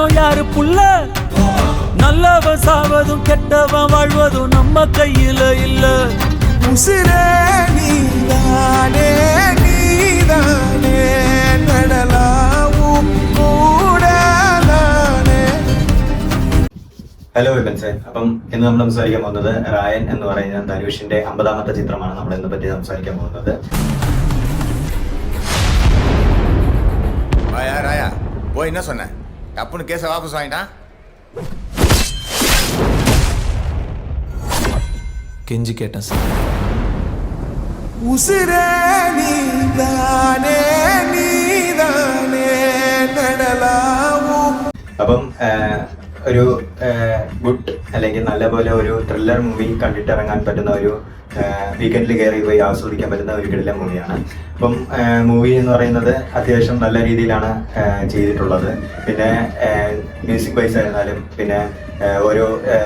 காலம் யாரு புள்ள நல்லவன் சாவதும் கெட்டவன் வாழ்வதும் நம்ம கையில இல்ல உசிரே நீதானே நீதானே നടലാവും കൂടാനാണ്. ഹലോ വിപൻസെ, അപ്പം ഇന്ന് നമ്മൾ സംസാരിക്കാൻ പോകുന്നത് റായൻ എന്ന് പറയുന്ന ധനുഷിന്റെ 50ാമത്തെ ചിത്രമാണ് നമ്മൾ ഇന്ന് പറ്റി സംസാരിക്കാൻ പോകുന്നത്. ராயா போய் என்ன சொன்ன? டப்புன்னு கேஸை வாபஸ் வாங்கிட்டான். கெஞ்சி கேட்டேன் சார். ഉസിരേ നീതാനേ നീതാനേ നടലാവും. അപ്പം ഒരു ഗുഡ് അല്ലെങ്കിൽ നല്ലപോലെ ഒരു ത്രില്ലർ മൂവി കണ്ടിട്ടിറങ്ങാൻ പറ്റുന്ന ഒരു വീക്കെൻഡിൽ കയറി പോയി ആസ്വദിക്കാൻ പറ്റുന്ന ഒരു കിടിലൻ മൂവിയാണ്. അപ്പം മൂവി എന്ന് പറയുന്നത് അത്യാവശ്യം നല്ല രീതിയിലാണ് ചെയ്തിട്ടുള്ളത്. പിന്നെ മ്യൂസിക് വൈസ് ആയിരുന്നാലും പിന്നെ ഓരോ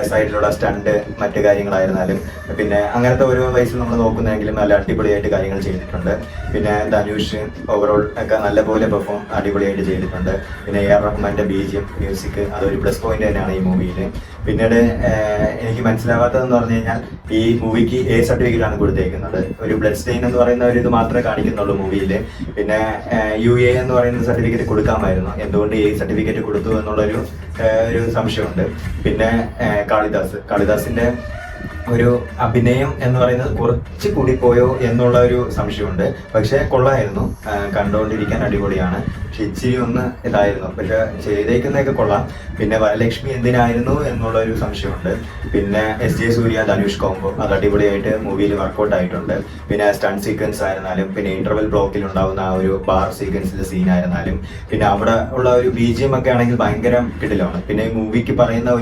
സൈഡിലുള്ള സ്റ്റണ്ട് മറ്റു കാര്യങ്ങളായിരുന്നാലും പിന്നെ അങ്ങനത്തെ ഓരോ വൈസ് നമ്മൾ നോക്കുന്നതെങ്കിലും നല്ല അടിപൊളിയായിട്ട് കാര്യങ്ങൾ ചെയ്തിട്ടുണ്ട്. പിന്നെ ധനുഷ് ഓവറോൾ ഒക്കെ നല്ലപോലെ പെർഫോം അടിപൊളിയായിട്ട് ചെയ്തിട്ടുണ്ട്. പിന്നെ AR റഹ്മാന്റെ BGM മ്യൂസിക് അതൊരു പ്ലസ് പോയിന്റ് തന്നെയാണ് ഈ മൂവിയിൽ. പിന്നീട് എനിക്ക് മനസ്സിലാവാത്തതെന്ന് പറഞ്ഞു കഴിഞ്ഞാൽ ഈ മൂവിക്ക് A സർട്ടിഫിക്കറ്റ് ആണ് കൊടുത്തേക്കുന്നത്. ഒരു ബ്ലഡ് സ്റ്റെയിൻ എന്ന് പറയുന്ന ഒരു ഇത് മാത്രമേ കാണിക്കുന്നുള്ളൂ മൂവിയിൽ. പിന്നെ UA എന്ന് പറയുന്ന സർട്ടിഫിക്കറ്റ് കൊടുക്കാമായിരുന്നു. എന്തുകൊണ്ട് A സർട്ടിഫിക്കറ്റ് കൊടുത്തു എന്നുള്ളൊരു ഒരു സംശയമുണ്ട്. പിന്നെ കാളിദാസിന്റെ ഒരു അഭിനയം എന്ന് പറയുന്നത് കുറച്ച് കൂടി പോയോ എന്നുള്ള ഒരു സംശയമുണ്ട്. പക്ഷെ കൊള്ളായിരുന്നു, കണ്ടുകൊണ്ടിരിക്കാൻ അടിപൊളിയാണ്. പക്ഷെ ഇച്ചിരി ഒന്ന് ഇതായിരുന്നു. പക്ഷെ ചെയ്തേക്കുന്നതൊക്കെ കൊള്ളാം. പിന്നെ വരലക്ഷ്മി എന്തിനായിരുന്നു എന്നുള്ള ഒരു സംശയമുണ്ട്. പിന്നെ SJ സൂര്യ ധനുഷ് കോംബോ അത് അടിപൊളിയായിട്ട് മൂവിയിൽ വർക്കൗട്ട് ആയിട്ടുണ്ട്. പിന്നെ സ്റ്റണ്ട് സീക്വൻസ് ആയിരുന്നാലും പിന്നെ ഇന്റർവെൽ ബ്ലോക്കിൽ ഉണ്ടാവുന്ന ആ ഒരു ബാർ സീക്വൻസിലെ സീൻ ആയിരുന്നാലും പിന്നെ അവിടെ ഉള്ള ഒരു BGM ഒക്കെ ആണെങ്കിൽ ഭയങ്കര കിടിലമാണ്. പിന്നെ ഈ മൂവിക്ക് പറയുന്ന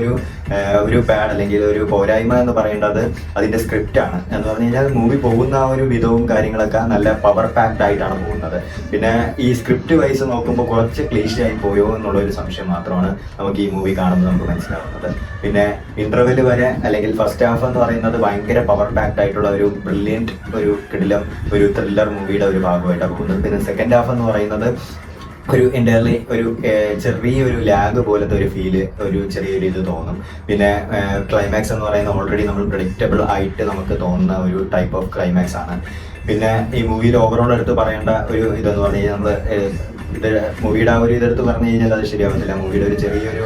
ഒരു ബാഡ് അല്ലെങ്കിൽ ഒരു പോരായ്മ എന്ന് പറയേണ്ടത് അതിന്റെ സ്ക്രിപ്റ്റ് ആണ്. എന്ന് പറഞ്ഞു കഴിഞ്ഞാൽ മൂവി പോകുന്ന ആ ഒരു വിധവും കാര്യങ്ങളൊക്കെ നല്ല പവർ പാക്ഡ് ആയിട്ടാണ് പോകുന്നത്. പിന്നെ ഈ സ്ക്രിപ്റ്റ് വൈസ് നോക്കുമ്പോൾ കുറച്ച് ക്ലീഷേ ആയി പോയോ എന്നുള്ള ഒരു സംശയം മാത്രമാണ് നമുക്ക് ഈ മൂവി കാണുമ്പോൾ നമുക്ക് മനസ്സിലാവുന്നത്. പിന്നെ ഇന്റർവെൽ വരെ അല്ലെങ്കിൽ ഫസ്റ്റ് ഹാഫ് എന്ന് പറയുന്നത് ഭയങ്കര പവർ പാക്ഡ് ആയിട്ടുള്ള ഒരു ബ്രില്യൻറ്റ് ഒരു കിടിലം ഒരു ത്രില്ലർ മൂവിയുടെ ഒരു ഭാഗമായിട്ടാണ് പോകുന്നത്. പിന്നെ സെക്കൻഡ് ഹാഫ് എന്ന് പറയുന്നത് ഒരു എൻ്റയർലി ഒരു ചെറിയൊരു ലാഗ് പോലത്തെ ഒരു ഫീല് ഒരു ചെറിയൊരു ഇത് തോന്നും. പിന്നെ ക്ലൈമാക്സ് എന്ന് പറയുന്നത് ഓൾറെഡി നമ്മൾ പ്രെഡിക്റ്റബിൾ ആയിട്ട് നമുക്ക് തോന്നുന്ന ഒരു ടൈപ്പ് ഓഫ് ക്ലൈമാക്സ് ആണ്. പിന്നെ ഈ മൂവിയിൽ ഓവറോൾ എടുത്ത് പറയേണ്ട ഒരു ഇതെന്ന് പറഞ്ഞു കഴിഞ്ഞാൽ നമ്മൾ ഇത് മൂവിയുടെ ആ ഒരു ഇതെടുത്ത് പറഞ്ഞു കഴിഞ്ഞാൽ അത് ശരിയാവത്തില്ല. മൂവിയുടെ ഒരു ചെറിയൊരു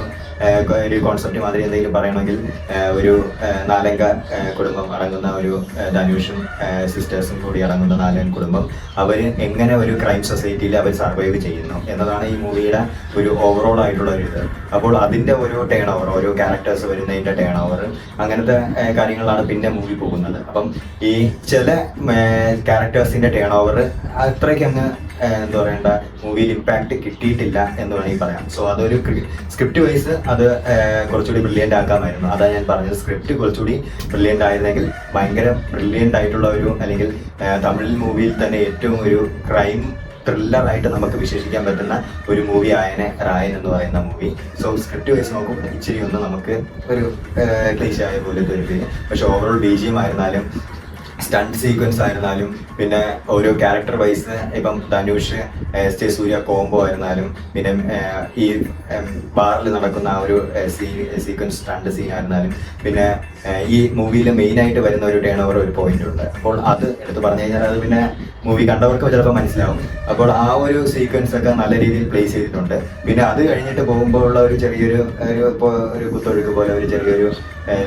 ഒരു കോൺസെപ്റ്റ് മാതിരി എന്തെങ്കിലും പറയണമെങ്കിൽ ഒരു 4 അംഗ കുടുംബം അടങ്ങുന്ന ഒരു ധനുഷും സിസ്റ്റേഴ്സും കൂടി അടങ്ങുന്ന 4 കുടുംബം അവർ എങ്ങനെ ഒരു ക്രൈം സൊസൈറ്റിയിൽ അവർ സർവൈവ് ചെയ്യുന്നു എന്നതാണ് ഈ മൂവിയുടെ ഒരു ഓവറോൾ ആയിട്ടുള്ള ഒരു ഇത്. അപ്പോൾ അതിൻ്റെ ഒരു ടേൺ ഓവർ ഓരോ ക്യാരക്ടേഴ്സ് വരുന്നതിൻ്റെ ടേൺ ഓവർ അങ്ങനത്തെ കാര്യങ്ങളാണ് പിന്നെ മൂവി പോകുന്നത്. അപ്പം ഈ ചില ക്യാരക്ടേഴ്സിൻ്റെ ടേൺ ഓവർ അത്രയ്ക്ക് അങ്ങ് എന്താ പറയേണ്ട മൂവിയിൽ ഇമ്പാക്റ്റ് കിട്ടിയിട്ടില്ല എന്ന് വേണമെങ്കിൽ പറയാം. സോ അതൊരു സ്ക്രിപ്റ്റ് വൈസ് അത് കുറച്ചുകൂടി ബ്രില്യൻ്റ് ആക്കാമായിരുന്നു. അതാണ് ഞാൻ പറഞ്ഞത്. സ്ക്രിപ്റ്റ് കുറച്ചുകൂടി ബ്രില്യൻ്റ് ആയിരുന്നെങ്കിൽ ഭയങ്കര ബ്രില്യൻ്റ് ആയിട്ടുള്ള ഒരു അല്ലെങ്കിൽ തമിഴ് മൂവിയിൽ തന്നെ ഏറ്റവും ഒരു ക്രൈം ത്രില്ലറായിട്ട് നമുക്ക് വിശേഷിക്കാൻ പറ്റുന്ന ഒരു മൂവി ആയനെ റായൻ എന്ന് പറയുന്ന മൂവി. സോ സ്ക്രിപ്റ്റ് വൈസ് നോക്കുമ്പോൾ ഇച്ചിരി ഒന്ന് നമുക്ക് ഒരു ക്ലീശ ആയ പോലത്തെ ഒരു ഫീൽ. പക്ഷെ ഓവറോൾ BGM ആയിരുന്നാലും സ്റ്റണ്ട് സീക്വൻസ് ആയിരുന്നാലും പിന്നെ ഓരോ ക്യാരക്ടർ വൈസ് ഇപ്പം ധനുഷ് SJ സൂര്യ കോംബോ ആയിരുന്നാലും പിന്നെ ഈ ബാറിൽ നടക്കുന്ന ആ ഒരു സീക്വൻസ് സ്റ്റണ്ട് സീൻ ആയിരുന്നാലും പിന്നെ ഈ മൂവിയിൽ മെയിനായിട്ട് വരുന്ന ഒരു ടേൺ ഓവർ ഒരു പോയിന്റ് ഉണ്ട്. അപ്പോൾ അത് എടുത്ത് പറഞ്ഞു കഴിഞ്ഞാൽ അത് പിന്നെ മൂവി കണ്ടവർക്ക് ചിലപ്പോൾ മനസ്സിലാവും. അപ്പോൾ ആ ഒരു സീക്വൻസ് ഒക്കെ നല്ല രീതിയിൽ പ്ലേസ് ചെയ്തിട്ടുണ്ട്. പിന്നെ അത് കഴിഞ്ഞിട്ട് പോകുമ്പോൾ ഉള്ള ഒരു ചെറിയൊരു ഒരു കുത്തൊഴുക്ക് പോലെ ഒരു ചെറിയൊരു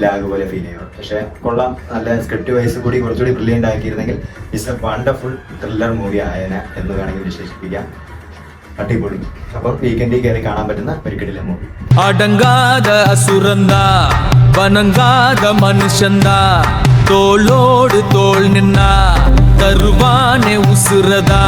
ലാഗ് പോലെ ഫീൽ ചെയ്യും. പക്ഷെ കൊള്ളാം. നല്ല സ്ക്രിപ്റ്റ് വൈസ് കൂടി കുറച്ചുകൂടി ബ്രില്യൻ്റ് ആക്കിയിരുന്നെങ്കിൽ it's a wonderful thriller movie ആയനെ എന്ന് വേണമെങ്കിൽ വിശേഷിപ്പിക്കാം. അടിപൊളി. അപ്പം വീക്കെൻഡിൽ കയറി കാണാൻ പറ്റുന്ന ഒരു കിടിലൻ മൂവി. അടങ്ങാത അസുരന്താ വനങ്ങാത മനുഷ്യന്താ തോളോട് തോൾ നിന്നാ തരുവാനെ ഉസുരതാ